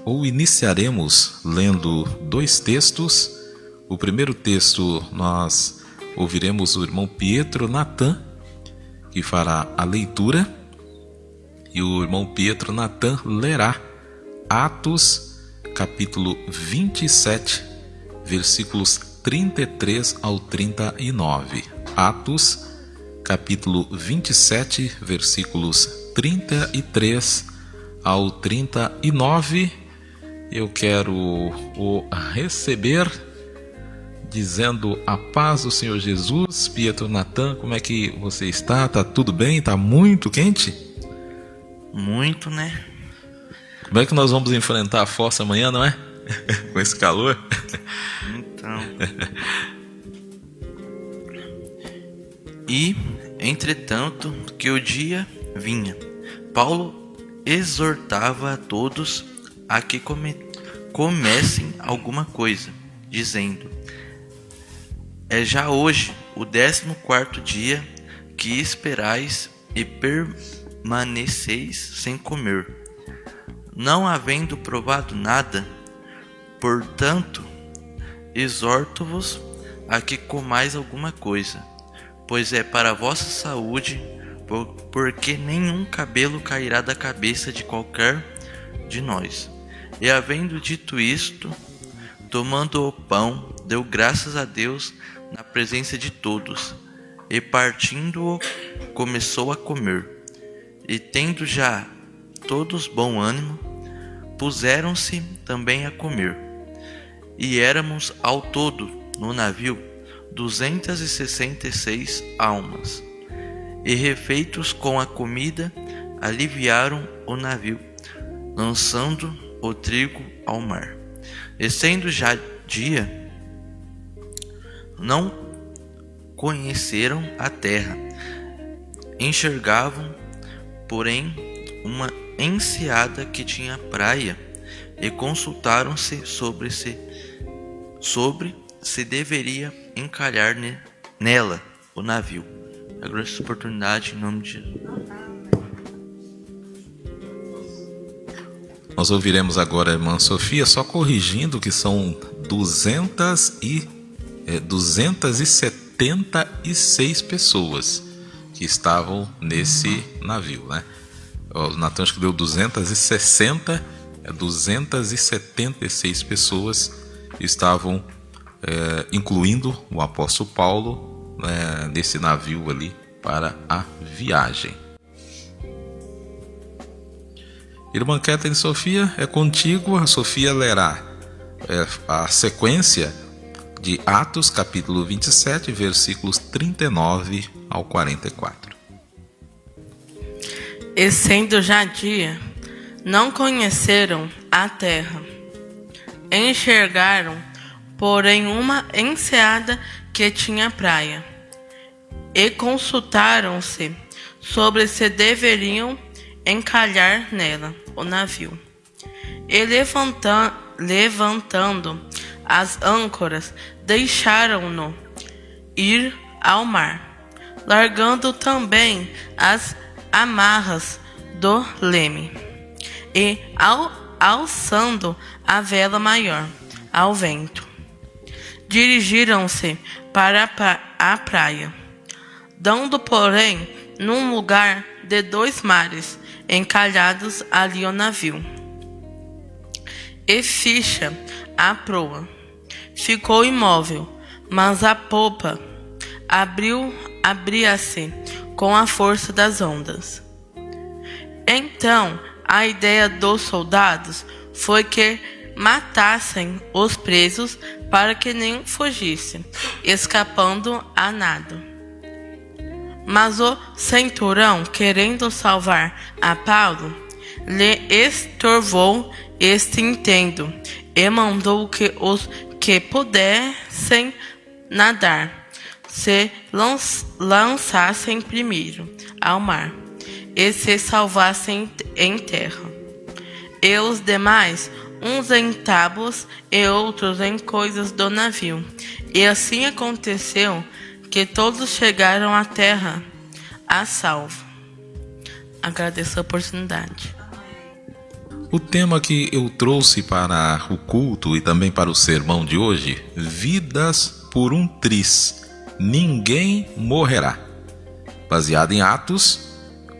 ou iniciaremos lendo dois textos. O primeiro texto nós ouviremos o irmão Pietro Natan, que fará a leitura, e o irmão Pietro Natan lerá Atos, capítulo 27, versículos 33 ao 39. Atos, capítulo 27, versículos 33 ao 39. Eu quero o receber dizendo a paz do Senhor Jesus. Pietro Natan, como é que você está? Tá tudo bem? Tá muito quente? Muito, né? Como é que nós vamos enfrentar a força amanhã, não é? Com esse calor? Então. E, entretanto, que o dia vinha, Paulo exortava a todos a que comecem alguma coisa, dizendo: é já hoje o 14º dia que esperais e permaneceis sem comer, não havendo provado nada. Portanto, exorto-vos a que comais alguma coisa, pois é para a vossa saúde, porque nenhum cabelo cairá da cabeça de qualquer de nós. E havendo dito isto, tomando o pão, deu graças a Deus na presença de todos, e partindo-o, começou a comer. E tendo já todos bom ânimo, puseram-se também a comer. E éramos ao todo no navio 266 almas. E refeitos com a comida, aliviaram o navio, lançando o trigo ao mar. E sendo já dia, não conheceram a terra. Enxergavam, porém, uma enseada que tinha praia, e consultaram-se sobre se deveria encalhar nela o navio. Agradeço essa oportunidade em nome de Jesus. Nós ouviremos agora a irmã Sofia, só corrigindo que são 276 pessoas que estavam nesse navio, né? O Natan acho que deu 260, 276 pessoas estavam, incluindo o apóstolo Paulo, nesse navio ali para a viagem. Irmã Catherine Sofia, é contigo. A Sofia lerá a sequência de Atos, capítulo 27, versículos 39 ao 44. E sendo já dia, não conheceram a terra. Enxergaram, porém, uma enseada que tinha praia. E consultaram-se sobre se deveriam encalhar nela o navio. E levantando as âncoras, deixaram-no ir ao mar, largando também as amarras do leme, e alçando a vela maior ao vento, dirigiram-se para a praia, dando, porém, num lugar de 2 mares, encalhados ali o navio. E ficha a proa ficou imóvel, mas a popa abria-se com a força das ondas. Então, a ideia dos soldados foi que matassem os presos para que nenhum fugisse, escapando a nado. Mas o centurião, querendo salvar a Paulo, lhe estorvou este intento e mandou que os que pudessem nadar se lançassem primeiro ao mar e se salvassem em terra. E os demais, uns em tábuas e outros em coisas do navio. E assim aconteceu que todos chegaram à terra a salvo. Agradeço a oportunidade. O tema que eu trouxe para o culto e também para o sermão de hoje: vidas por um triz, ninguém morrerá. Baseado em Atos,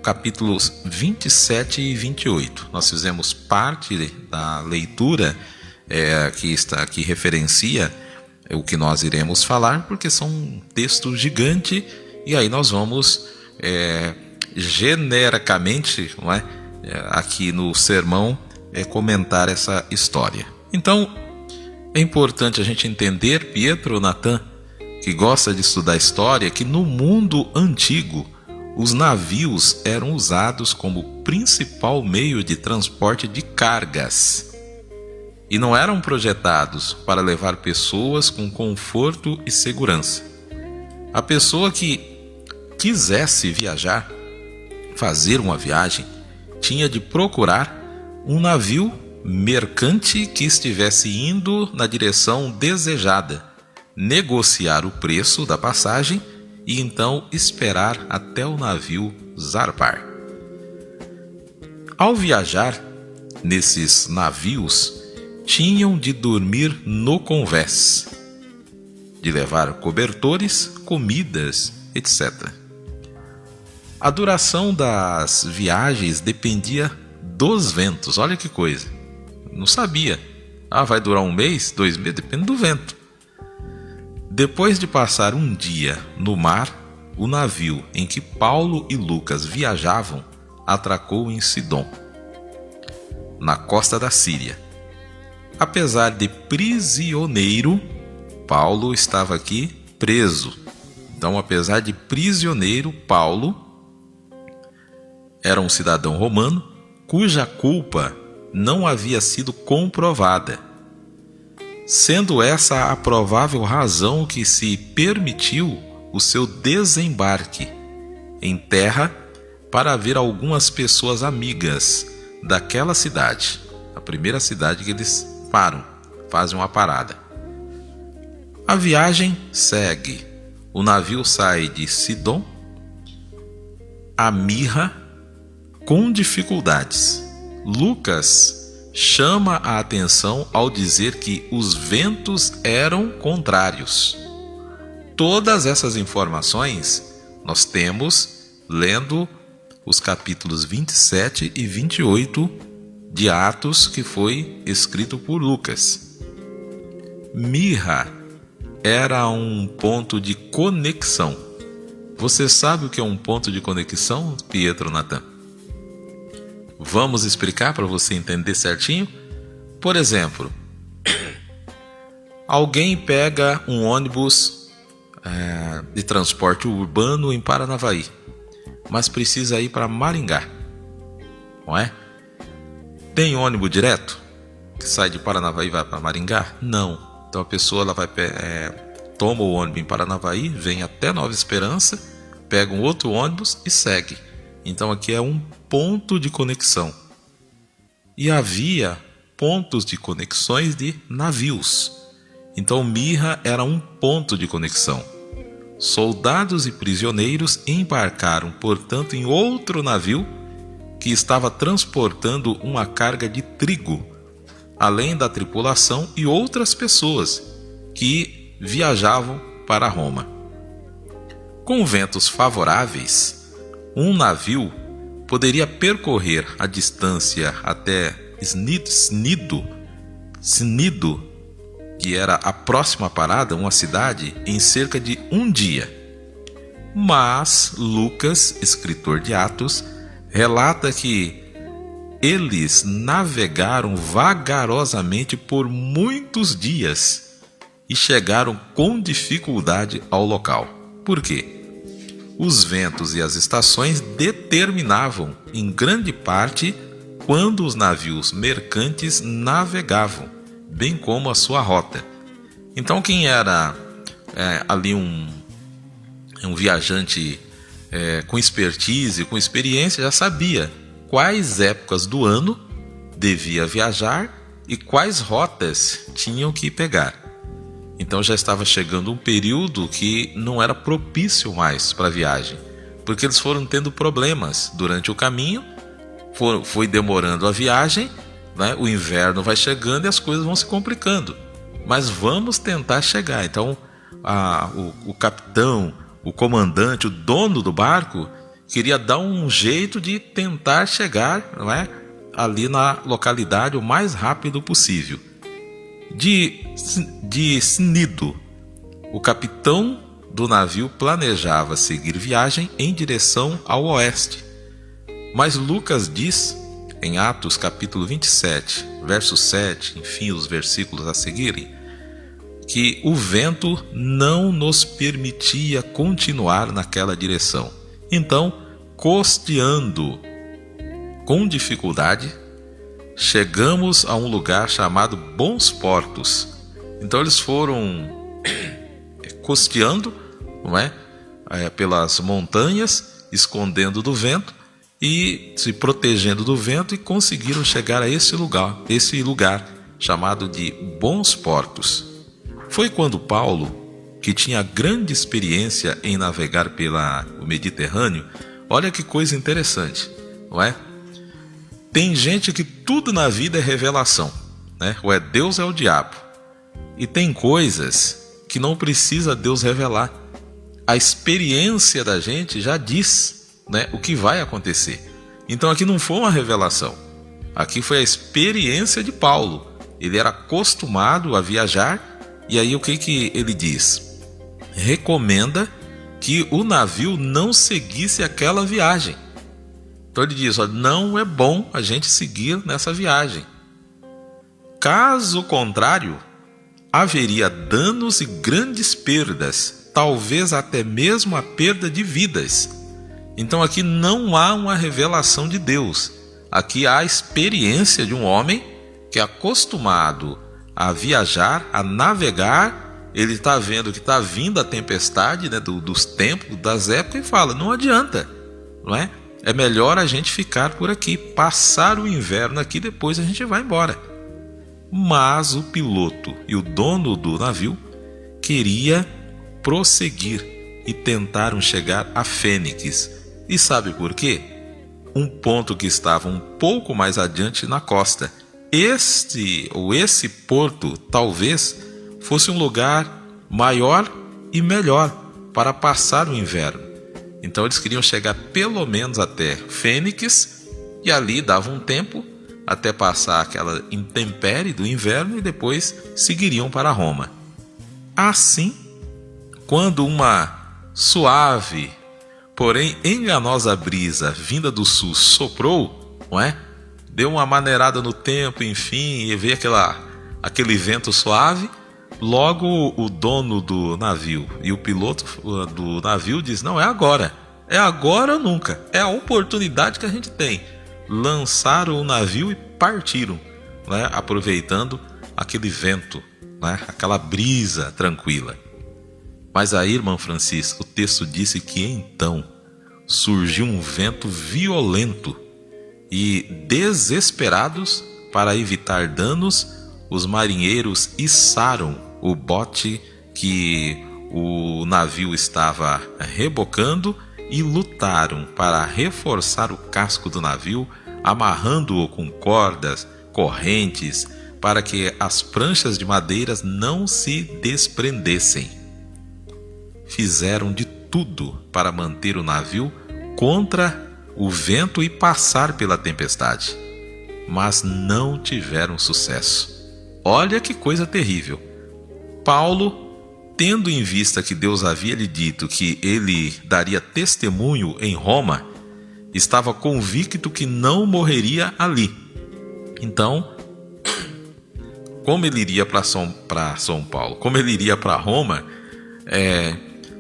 capítulos 27 e 28. Nós fizemos parte da leitura que referencia o que nós iremos falar, porque são um texto gigante, e aí nós vamos genericamente, não é? Aqui no sermão comentar essa história. Então é importante a gente entender, Pietro Natan, que gosta de estudar história, que no mundo antigo os navios eram usados como principal meio de transporte de cargas e não eram projetados para levar pessoas com conforto e segurança. A pessoa que quisesse viajar, fazer uma viagem, tinha de procurar um navio mercante que estivesse indo na direção desejada, negociar o preço da passagem e então esperar até o navio zarpar. Ao viajar nesses navios, tinham de dormir no convés, de levar cobertores, comidas, etc. A duração das viagens dependia dos ventos. Olha que coisa. Não sabia. Vai durar 1 mês, 2 meses? Depende do vento. Depois de passar um dia no mar, o navio em que Paulo e Lucas viajavam atracou em Sidom, na costa da Síria. Apesar de prisioneiro, Paulo estava aqui preso. Então, apesar de prisioneiro, Paulo era um cidadão romano cuja culpa não havia sido comprovada, sendo essa a provável razão que se permitiu o seu desembarque em terra para ver algumas pessoas amigas daquela cidade, a primeira cidade que eles fazem uma parada. A viagem segue. O navio sai de Sidom a Mirra com dificuldades. Lucas chama a atenção ao dizer que os ventos eram contrários. Todas essas informações nós temos lendo os capítulos 27 e 28 de Atos, que foi escrito por Lucas. Mirra era um ponto de conexão. Você sabe o que é um ponto de conexão, Pietro Natan? Vamos explicar para você entender certinho? Por exemplo, alguém pega um ônibus de transporte urbano em Paranavaí, mas precisa ir para Maringá, não é? Tem ônibus direto que sai de Paranavaí e vai para Maringá? Não. Então a pessoa toma o ônibus em Paranavaí, vem até Nova Esperança, pega um outro ônibus e segue. Então aqui é um ponto de conexão. E havia pontos de conexões de navios. Então Mirra era um ponto de conexão. Soldados e prisioneiros embarcaram, portanto, em outro navio que estava transportando uma carga de trigo, além da tripulação e outras pessoas que viajavam para Roma. Com ventos favoráveis, um navio poderia percorrer a distância até Cnido, que era a próxima parada, uma cidade, em cerca de 1 dia. Mas Lucas, escritor de Atos, relata que eles navegaram vagarosamente por muitos dias e chegaram com dificuldade ao local. Por quê? Os ventos e as estações determinavam, em grande parte, quando os navios mercantes navegavam, bem como a sua rota. Então, quem era ali um viajante com expertise, com experiência, já sabia quais épocas do ano devia viajar e quais rotas tinham que pegar. Então já estava chegando um período que não era propício mais para a viagem, porque eles foram tendo problemas durante o caminho, foi demorando a viagem né, o inverno vai chegando e as coisas vão se complicando. Mas vamos tentar chegar. Então, o capitão, o comandante, o dono do barco queria dar um jeito de tentar chegar, não é, ali na localidade o mais rápido possível. De Cnido, o capitão do navio planejava seguir viagem em direção ao oeste. Mas Lucas diz, em Atos capítulo 27, verso 7, enfim, os versículos a seguirem, que o vento não nos permitia continuar naquela direção. Então, costeando com dificuldade, chegamos a um lugar chamado Bons Portos. Então eles foram costeando, não é? Pelas montanhas, escondendo do vento e se protegendo do vento, e conseguiram chegar a esse lugar chamado de Bons Portos. Foi quando Paulo, que tinha grande experiência em navegar pelo Mediterrâneo, olha que coisa interessante, não é? Tem gente que tudo na vida é revelação, né? Ou é Deus ou é o diabo. E tem coisas que não precisa Deus revelar. A experiência da gente já diz, né, o que vai acontecer. Então aqui não foi uma revelação. Aqui foi a experiência de Paulo. Ele era acostumado a viajar. E aí o que ele diz? Recomenda que o navio não seguisse aquela viagem. Então ele diz, não é bom a gente seguir nessa viagem. Caso contrário, haveria danos e grandes perdas, talvez até mesmo a perda de vidas. Então aqui não há uma revelação de Deus. Aqui há a experiência de um homem que é acostumado a viajar, a navegar. Ele está vendo que está vindo a tempestade, né, dos tempos, das épocas, e fala, não adianta, não é? É melhor a gente ficar por aqui, passar o inverno aqui, depois a gente vai embora. Mas o piloto e o dono do navio queria prosseguir e tentaram chegar a Fênix. E sabe por quê? Um ponto que estava um pouco mais adiante na costa. Esse porto talvez fosse um lugar maior e melhor para passar o inverno. Então eles queriam chegar pelo menos até Fênix, e ali dava um tempo até passar aquela intempérie do inverno, e depois seguiriam para Roma. Assim, quando uma suave, porém enganosa brisa vinda do sul soprou, não é? Deu uma maneirada no tempo, enfim, e veio aquele vento suave. Logo o dono do navio e o piloto do navio diz, não, é agora ou nunca, é a oportunidade que a gente tem. Lançaram o navio e partiram, né, aproveitando aquele vento, né, aquela brisa tranquila. Mas aí, irmão Francisco, o texto disse que então surgiu um vento violento, e desesperados para evitar danos, os marinheiros içaram o bote que o navio estava rebocando e lutaram para reforçar o casco do navio, amarrando-o com cordas, correntes, para que as pranchas de madeiras não se desprendessem. Fizeram de tudo para manter o navio contra o vento e passar pela tempestade, mas não tiveram sucesso. Olha que coisa terrível. Paulo, tendo em vista que Deus havia lhe dito que ele daria testemunho em Roma, estava convicto que não morreria ali. Então, como ele iria para São Paulo, como ele iria para Roma,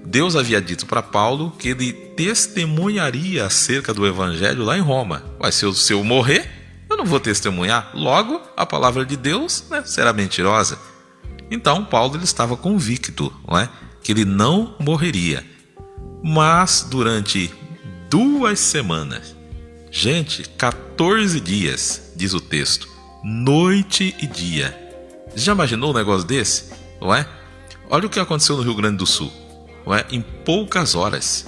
Deus havia dito para Paulo que ele testemunharia acerca do evangelho lá em Roma. Mas se eu morrer, eu não vou testemunhar. Logo, a palavra de Deus, né, será mentirosa. Então Paulo ele estava convicto, não é, que ele não morreria. Mas durante 2 semanas, gente, 14 dias, diz o texto, noite e dia. Já imaginou um negócio desse? Não é? Olha o que aconteceu no Rio Grande do Sul, não é? Em poucas horas.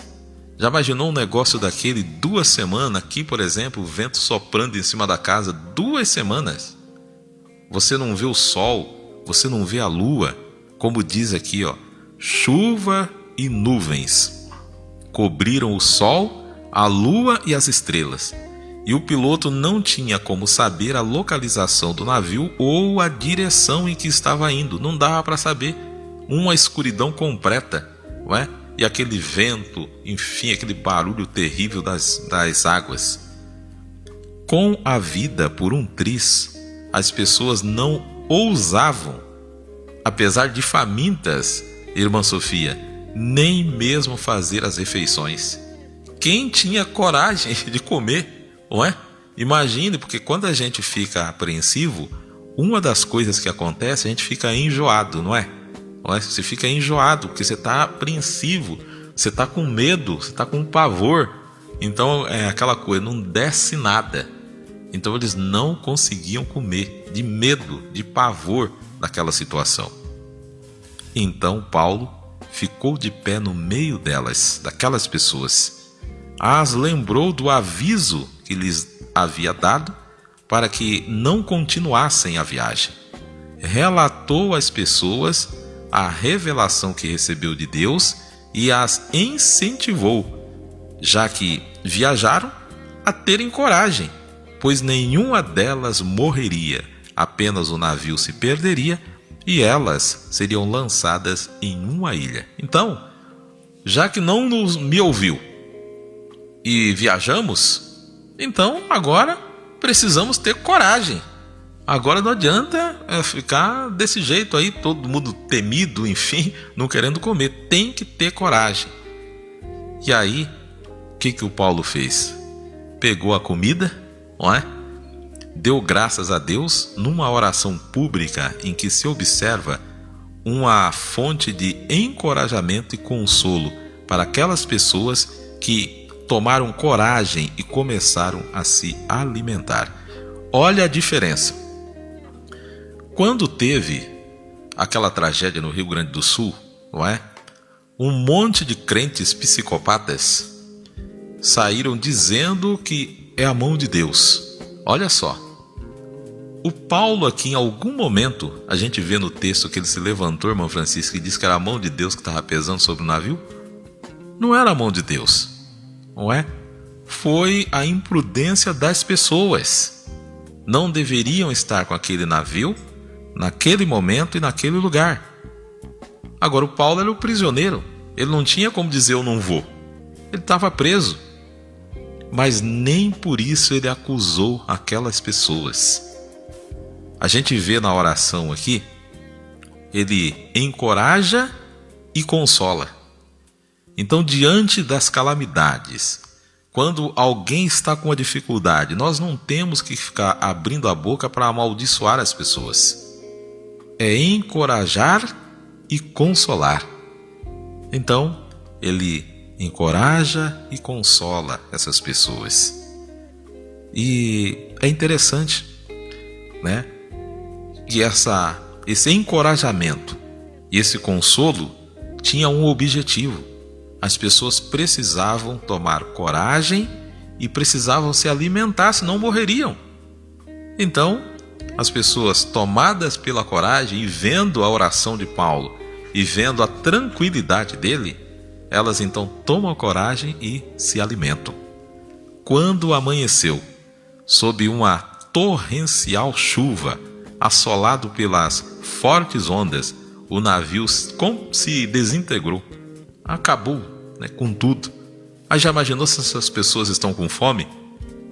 Já imaginou um negócio daquele 2 semanas? Aqui, por exemplo, o vento soprando em cima da casa 2 semanas. você não vê o sol, você não vê a lua, como diz aqui, ó, chuva e nuvens cobriram o sol, a lua e as estrelas. E o piloto não tinha como saber a localização do navio ou a direção em que estava indo. Não dava para saber. Uma escuridão completa, não é? E aquele vento, enfim, aquele barulho terrível das águas. Com a vida por um triz, as pessoas não ousavam, apesar de famintas, irmã Sofia, nem mesmo fazer as refeições. Quem tinha coragem de comer? Não é? Imagine, porque quando a gente fica apreensivo, uma das coisas que acontece, a gente fica enjoado, não é? Não é? Você fica enjoado, porque você está apreensivo, você está com medo, você está com pavor. Então é aquela coisa, não desce nada. Então eles não conseguiam comer, de medo, de pavor daquela situação. Então Paulo ficou de pé no meio delas, daquelas pessoas. As lembrou do aviso que lhes havia dado para que não continuassem a viagem. Relatou às pessoas a revelação que recebeu de Deus e as incentivou, já que viajaram, a terem coragem, pois nenhuma delas morreria, apenas o navio se perderia e elas seriam lançadas em uma ilha. Então, já que não me ouviu e viajamos, então agora precisamos ter coragem. Agora não adianta ficar desse jeito aí, todo mundo temido, enfim, não querendo comer. Tem que ter coragem. E aí, o que o Paulo fez? Pegou a comida, não é? Deu graças a Deus numa oração pública em que se observa uma fonte de encorajamento e consolo para aquelas pessoas que tomaram coragem e começaram a se alimentar. Olha a diferença. Quando teve aquela tragédia no Rio Grande do Sul, não é? Um monte de crentes psicopatas saíram dizendo que é a mão de Deus. Olha só. O Paulo aqui, em algum momento, a gente vê no texto que ele se levantou, irmão Francisco, e disse que era a mão de Deus que estava pesando sobre o navio. Não era a mão de Deus. Não é? Foi a imprudência das pessoas. Não deveriam estar com aquele navio naquele momento e naquele lugar. Agora o Paulo era o prisioneiro. Ele não tinha como dizer eu não vou. Ele estava preso. Mas nem por isso ele acusou aquelas pessoas. A gente vê na oração aqui, ele encoraja e consola. Então, diante das calamidades, quando alguém está com uma dificuldade, nós não temos que ficar abrindo a boca para amaldiçoar as pessoas. É encorajar e consolar. Então, ele encoraja e consola essas pessoas. E é interessante, né? Que esse encorajamento e esse consolo tinha um objetivo. As pessoas precisavam tomar coragem e precisavam se alimentar, senão morreriam. Então, as pessoas tomadas pela coragem e vendo a oração de Paulo e vendo a tranquilidade dele, elas então tomam coragem e se alimentam. Quando amanheceu, sob uma torrencial chuva, assolado pelas fortes ondas, o navio se desintegrou. Acabou, né, com tudo. Aí já imaginou se essas pessoas estão com fome?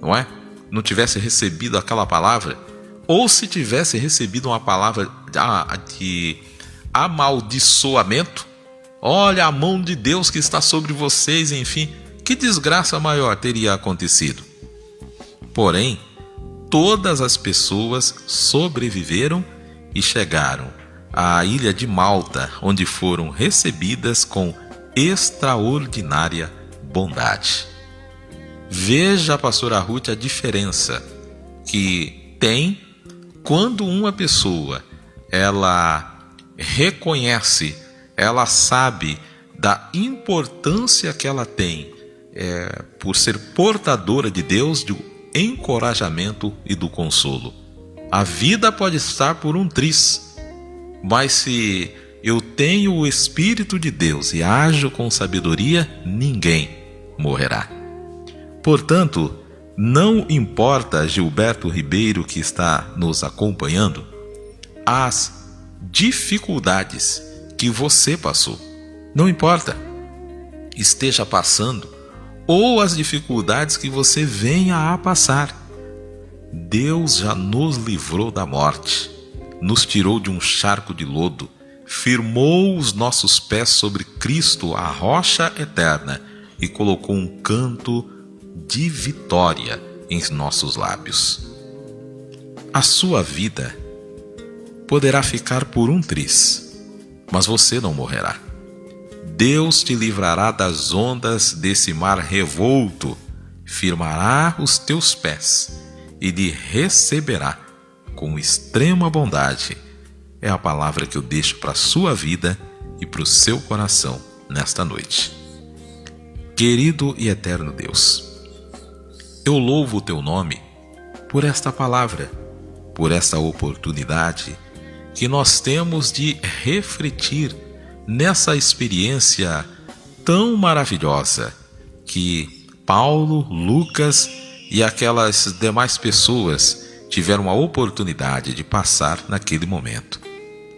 Não é? Não tivesse recebido aquela palavra? Ou se tivesse recebido uma palavra de amaldiçoamento? Olha a mão de Deus que está sobre vocês, enfim. Que desgraça maior teria acontecido? Porém, todas as pessoas sobreviveram e chegaram à ilha de Malta, onde foram recebidas com extraordinária bondade. Veja, pastora Ruth, a diferença que tem quando uma pessoa ela reconhece, ela sabe da importância que ela tem por ser portadora de Deus, do encorajamento e do consolo. A vida pode estar por um triz, mas se eu tenho o Espírito de Deus e ajo com sabedoria, ninguém morrerá. Portanto, não importa, Gilberto Ribeiro, que está nos acompanhando, as dificuldades que você passou. Não importa, esteja passando, ou as dificuldades que você venha a passar. Deus já nos livrou da morte, nos tirou de um charco de lodo, firmou os nossos pés sobre Cristo, a rocha eterna, e colocou um canto de vitória em nossos lábios. A sua vida poderá ficar por um triz, mas você não morrerá. Deus te livrará das ondas desse mar revolto, firmará os teus pés e lhe receberá com extrema bondade. É a palavra que eu deixo para a sua vida e para o seu coração nesta noite. Querido e eterno Deus, eu louvo o teu nome por esta palavra, por esta oportunidade que nós temos de refletir nessa experiência tão maravilhosa que Paulo, Lucas e aquelas demais pessoas tiveram a oportunidade de passar naquele momento.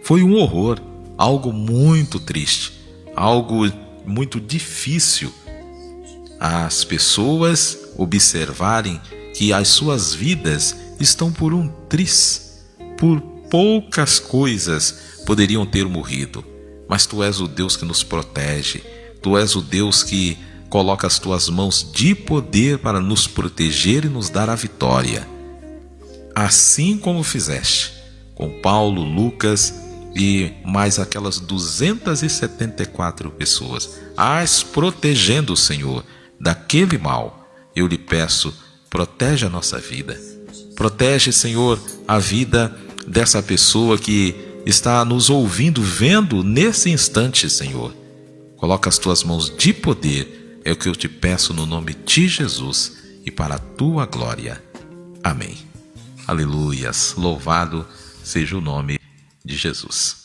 Foi um horror, algo muito triste, algo muito difícil. As pessoas observarem que as suas vidas estão por um triz, por poucas coisas poderiam ter morrido, mas Tu és o Deus que nos protege, Tu és o Deus que coloca as Tuas mãos de poder para nos proteger e nos dar a vitória. Assim como fizeste com Paulo, Lucas e mais aquelas 274 pessoas, as protegendo, Senhor, daquele mal. Eu lhe peço, protege a nossa vida. Protege, Senhor, a vida dessa pessoa que está nos ouvindo, vendo nesse instante, Senhor. Coloca as Tuas mãos de poder, é o que eu te peço no nome de Jesus e para a Tua glória. Amém. Aleluias, louvado seja o nome de Jesus.